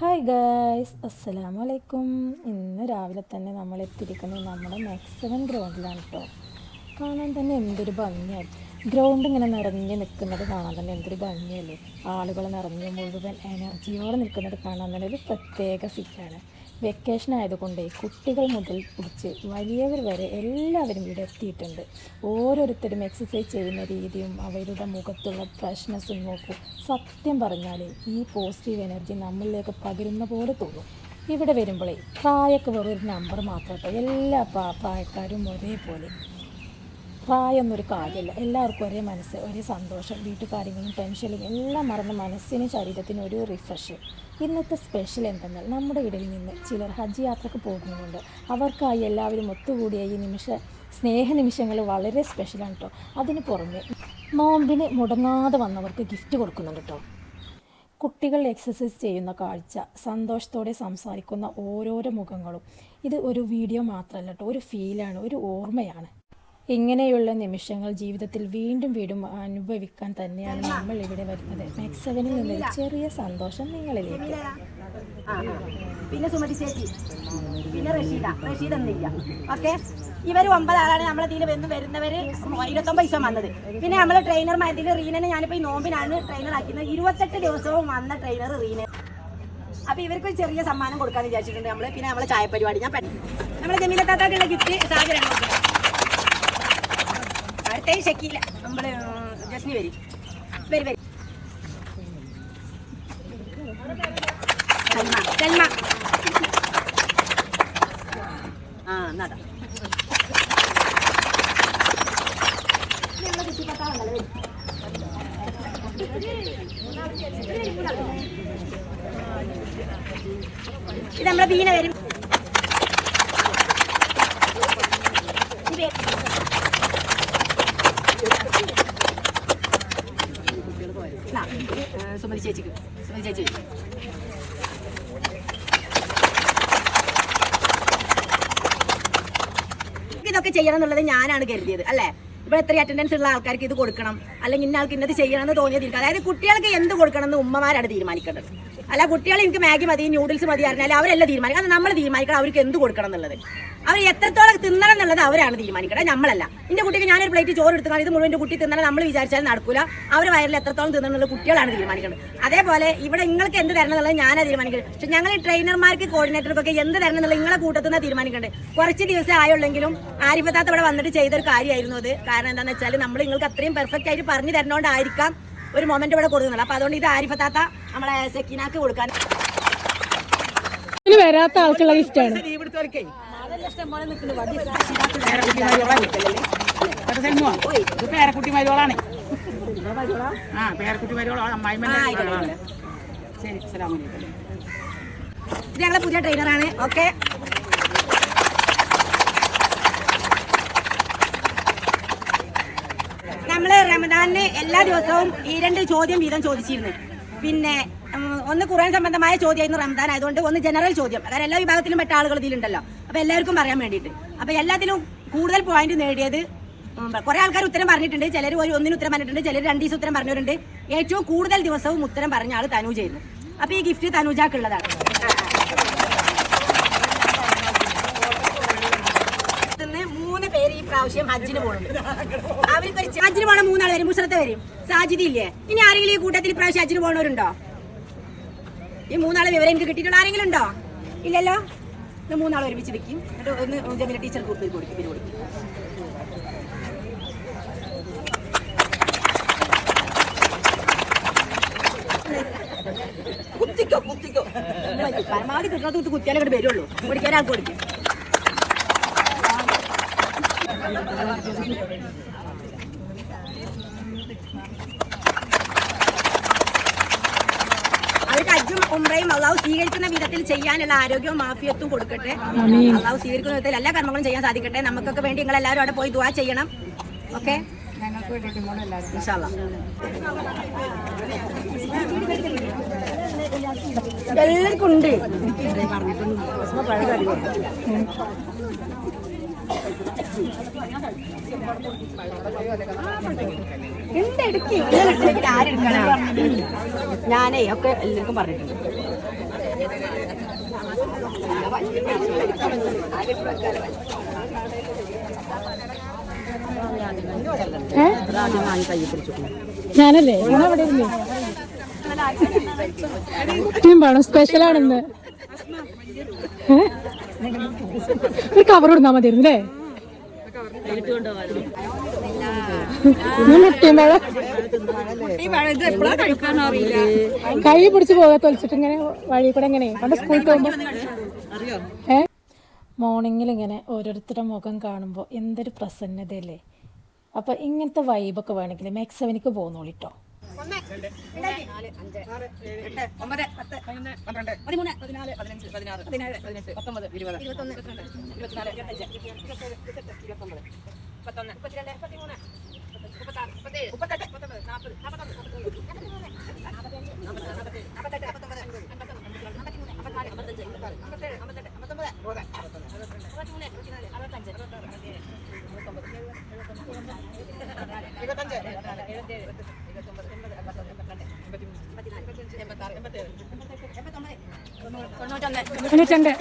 Hi guys, അസ്സലാമു അലൈക്കും. ഇന്ന് രാവിലെ തന്നെ നമ്മൾ എത്തിയിരിക്കുന്നത് നമ്മുടെ മാക്സിമം ഗ്രൗണ്ടിലാണ് കേട്ടോ. കാണാൻ തന്നെ എന്തൊരു ഭംഗിയാണ്. ഗ്രൗണ്ട് ഇങ്ങനെ നിറഞ്ഞ് നിൽക്കുന്നത് കാണാൻ തന്നെ എന്തൊരു ഭംഗിയല്ലേ. ആളുകൾ നിറഞ്ഞ് മുഴുവൻ എനർജിയോടെ നിൽക്കുന്നത് കാണാൻ തന്നെ ഒരു പ്രത്യേക ഫീലാണ്. വെക്കേഷൻ ആയതുകൊണ്ട് കുട്ടികൾ മുതൽ പിടിച്ച് വലിയവർ വരെ എല്ലാവരും ഇവിടെ എത്തിയിട്ടുണ്ട്. ഓരോരുത്തരും എക്സസൈസ് ചെയ്യുന്ന രീതിയും അവരുടെ മുഖത്തുള്ള ഫ്രഷ്നെസ്സും നോക്കൂ. സത്യം പറഞ്ഞാൽ ഈ പോസിറ്റീവ് എനർജി നമ്മളിലേക്ക് പകരുന്ന പോലെ തോന്നും. ഇവിടെ വരുമ്പോഴേ പ്രായമൊക്കെ വെറും ഒരു നമ്പർ മാത്രം കേട്ടോ. എല്ലാ പ്രായക്കാരും ഒരേപോലെ. പ്രായമൊന്നൊരു കാര്യമല്ല. എല്ലാവർക്കും ഒരേ മനസ്സ്, ഒരേ സന്തോഷം, വീട്ടുകാര്യങ്ങളും ടെൻഷനും എല്ലാം മറന്ന് മനസ്സിനും ശരീരത്തിനും ഒരു റിഫ്രഷ്. ഇന്നത്തെ സ്പെഷ്യൽ എന്തെന്നാൽ നമ്മുടെ ഇടയിൽ നിന്ന് ചിലർ ഹജ്ജ് യാത്രക്ക് പോകുന്നുണ്ട്. അവർക്കായി എല്ലാവരും ഒത്തുകൂടിയ ഈ സ്നേഹനിമിഷങ്ങൾ വളരെ സ്പെഷ്യലാണ് കേട്ടോ. അതിന് പുറമെ നോമ്പിന് മുടങ്ങാതെ വന്നവർക്ക് ഗിഫ്റ്റ് കൊടുക്കുന്നുണ്ട് കേട്ടോ. കുട്ടികൾ എക്സസൈസ് ചെയ്യുന്ന കാഴ്ച, സന്തോഷത്തോടെ സംസാരിക്കുന്ന ഓരോരോ മുഖങ്ങളും. ഇത് ഒരു വീഡിയോ മാത്രമല്ല കേട്ടോ, ഒരു ഫീലാണ്, ഒരു ഓർമ്മയാണ്. ഇങ്ങനെയുള്ള നിമിഷങ്ങൾ ജീവിതത്തിൽ വീണ്ടും വീണ്ടും അനുഭവിക്കാൻ തന്നെയാണ് നമ്മൾ ഇവിടെ വരുന്നത്. മാക്സവനിൽ നിന്നൊരു ചെറിയ സന്തോഷം നിങ്ങളിലേക്ക്. പിന്നെ സുമതി ചേച്ചി, പിന്നെ റഷീദ എന്നില്ല. ഓക്കെ, ഇവർ 9 ആളാണ് നമ്മളെ ഇതിൽ വരുന്നവർ. 29 ദിവസം വന്നത്. പിന്നെ നമ്മളെ ട്രെയിനർമാരിൽ റീനനെ ഞാനിപ്പോൾ ഈ നോമ്പിനാണ് ട്രെയിനർ ആക്കുന്നത്. 28 ദിവസവും വന്ന ട്രെയിനർ റീന. അപ്പോൾ ഇവർക്ക് ഒരു ചെറിയ സമ്മാനം കൊടുക്കാമെന്ന് വിചാരിച്ചിട്ടുണ്ട് നമ്മൾ. പിന്നെ നമ്മളെ ചായ പരിപാടി നമ്മളെ ജമീലത്താത്താക്കുള്ള ഗിഫ്റ്റ് സാഗരം അടുത്ത ഷക്കീല, നമ്മള് ജസ്മി വരും. സൽമ ആ എന്നാ ഇത് നമ്മളെ ബീന വരും. സുമതി ചേച്ചി ഇതൊക്കെ ചെയ്യണം എന്നുള്ളത് ഞാനാണ് കരുതിയത് അല്ലേ. ഇവിടെ എത്ര അറ്റൻഡൻസ് ഉള്ള ആൾക്കാർക്ക് ഇത് കൊടുക്കണം, അല്ലെങ്കിൽ ഇന്ന ആൾക്ക് ഇന്നത് ചെയ്യണം എന്ന് തോന്നിയതിരിക്കും. അതായത് കുട്ടികൾക്ക് എന്ത് കൊടുക്കണം എന്ന് ഉമ്മമാരാണ് തീരുമാനിക്കേണ്ടത്. അല്ല കുട്ടികൾ എനിക്ക് മാഗി മതി, ന്യൂഡിൽസ് മതി അറിഞ്ഞാൽ അവരെല്ലാം തീരുമാനിക്കണം. അത് നമ്മൾ തീരുമാനിക്കണം അവർക്ക് എന്ത് കൊടുക്കണം എന്നുള്ളത്. അവർ എത്രത്തോളം തിന്നണം എന്നുള്ളത് അവരാണ് തീരുമാനിക്കണം, നമ്മളല്ല. എൻ്റെ കുട്ടിക്ക് ഞാനൊരു പ്ലേറ്റ് ചോറ് എടുത്താൽ ഇത് മുഴുവൻ കുട്ടി തിന്നണം നമ്മൾ വിചാരിച്ചാൽ നടക്കൂല. അവർ വയറിൽ എത്രത്തോളം തിന്നണം എന്നുള്ളത് കുട്ടികളാണ് തീരുമാനിക്കുന്നത്. അതേപോലെ ഇവിടെ നിങ്ങൾക്ക് എന്ത് തരണം എന്നുള്ളത് ഞാനാണ് തീരുമാനിക്കുന്നത്. പക്ഷെ ഞങ്ങൾ ഈ ട്രെയിനർമാർക്ക് കോർഡിനേറ്റർക്കൊക്കെ എന്ത് തരണം എന്നുള്ളത് നിങ്ങളെ കൂട്ടത്തിൽ നിന്നാണ് തീരുമാനിക്കേണ്ടത്. കുറച്ച് ദിവസം ആയുള്ളെങ്കിലും ആരിഫത്താത്ത ഇവിടെ വന്നിട്ട് ചെയ്തൊരു കാര്യമായിരുന്നു അത്. കാരണം എന്താണെന്ന് വെച്ചാൽ നമ്മൾ നിങ്ങൾക്ക് അത്രയും പെർഫെക്റ്റ് ആയിട്ട് പറഞ്ഞു തരണോണ്ടായിരിക്കാം ഒരു മൊമെന്റ് ഇവിടെ കൊടുക്കുന്നുള്ളൂ. അപ്പൊ അതുകൊണ്ട് ഇത് ആരിഫത്താത്ത നമ്മളെ സെക്കിനാക്ക് കൊടുക്കാൻ വരാത്ത ആൾക്കുള്ള ഗിഫ്റ്റാണ്. പേരക്കുട്ടിമാരോളാണ്. ഇത് ഞങ്ങളെ പുതിയ ട്രെയിനറാണ്. ഓക്കെ, നമ്മള് റമദാനിന് എല്ലാ ദിവസവും ഈ 2 ചോദ്യം വീതം ചോദിച്ചിരുന്നു. പിന്നെ ഒന്ന് ഖുർആൻ സംബന്ധമായ ചോദ്യമായിരുന്നു റമദാൻ ആയതുകൊണ്ട്, ഒന്ന് ജനറൽ ചോദ്യം. അതായത് എല്ലാ വിഭാഗത്തിലും പെട്ട ആളുകൾ ഇതിലുണ്ടല്ലോ. അപ്പൊ എല്ലാവർക്കും പറയാൻ വേണ്ടിയിട്ട്. അപ്പൊ എല്ലാത്തിലും കൂടുതൽ പോയിന്റ് നേടിയത് കുറെ ആൾക്കാർ ഉത്തരം പറഞ്ഞിട്ടുണ്ട്. ചിലർ ഒന്നിന് ഉത്തരം പറഞ്ഞിട്ടുണ്ട്, ചിലർ 2 ദിവസം ഉത്തരം പറഞ്ഞവരുണ്ട്. ഏറ്റവും കൂടുതൽ ദിവസവും ഉത്തരം പറഞ്ഞ ആൾ തനൂജായിരുന്നു. അപ്പൊ ഈ ഗിഫ്റ്റ് തനൂജാക്കുള്ളതാണ്. 3 പേര് ഈ പ്രാവശ്യം ഹജ്ജിന് പോകുന്നുണ്ട്. അവർക്ക് ഹജ്ജിന് പോകണ 3 ആൾ വരും. മുസ്രത്ത് വരും, സാജിദി ഇല്ലേ. ഇനി ആരെങ്കിലും ഈ കൂട്ടത്തിൽ പ്രാവശ്യം ഹജ്ജിന് പോകണവരുണ്ടോ? ഈ 3 ആളെ വിവരം എനിക്ക് കിട്ടിയിട്ടുള്ള ആരെങ്കിലും ഉണ്ടോ? ഇല്ലല്ലോ. ഇത് 3 ആൾ ഒരുമിച്ച് വെക്കും. എന്നിട്ട് ഒന്ന് ജമീല ടീച്ചർ കൊടുക്കും. കുത്തിക്കോ പരമാവധി കിട്ടുന്നത് കുത്തിയാലേ ഇവിടെ വരുള്ളൂ. കുടിക്കാൻ ആൾക്ക് കൊടുക്കും. അവർക്ക് ഹജ്ജും ഉംറയും അള്ളാഹു സ്വീകരിക്കുന്ന വിധത്തിൽ ചെയ്യാനുള്ള ആരോഗ്യവും മാഫിയത്തും കൊടുക്കട്ടെ. അള്ളാഹു സ്വീകരിക്കുന്ന വിധത്തിൽ എല്ലാ കർമ്മങ്ങളും ചെയ്യാൻ സാധിക്കട്ടെ. നമുക്കൊക്കെ വേണ്ടി നിങ്ങൾ എല്ലാവരും അവിടെ പോയി ദുആ ചെയ്യണം. ഓക്കെ, ഇൻഷാ അല്ലാഹ്. എല്ലാവർക്കും ഉണ്ട്. ഞാനേ ഒക്കെ എല്ലാവർക്കും പറഞ്ഞിട്ടുണ്ട്. ഞാനല്ലേ അവിടെ ഇരുന്നേ ടീം സ്പെഷ്യലാണെന്ന് ഒരു കവർ കൊടുത്താ മതിയായിരുന്നു അല്ലേ? കൈ പിടിച്ച് പോകാൻ തൊലിച്ചിട്ട് ഇങ്ങനെ വഴി കൂടെ എങ്ങനെ പണ്ട് സ്കൂളിൽ പോകുമ്പോ മോർണിംഗിൽ ഇങ്ങനെ ഓരോരുത്തരുടെ മുഖം കാണുമ്പോൾ എന്തൊരു പ്രസന്നതയല്ലേ. അപ്പോൾ ഇങ്ങനത്തെ വൈബൊക്കെ വേണമെങ്കിൽ മാക്സവനിക്ക് പോകുന്നോളിട്ടോ. തൊണ്ണൂറ്റൊന്ന്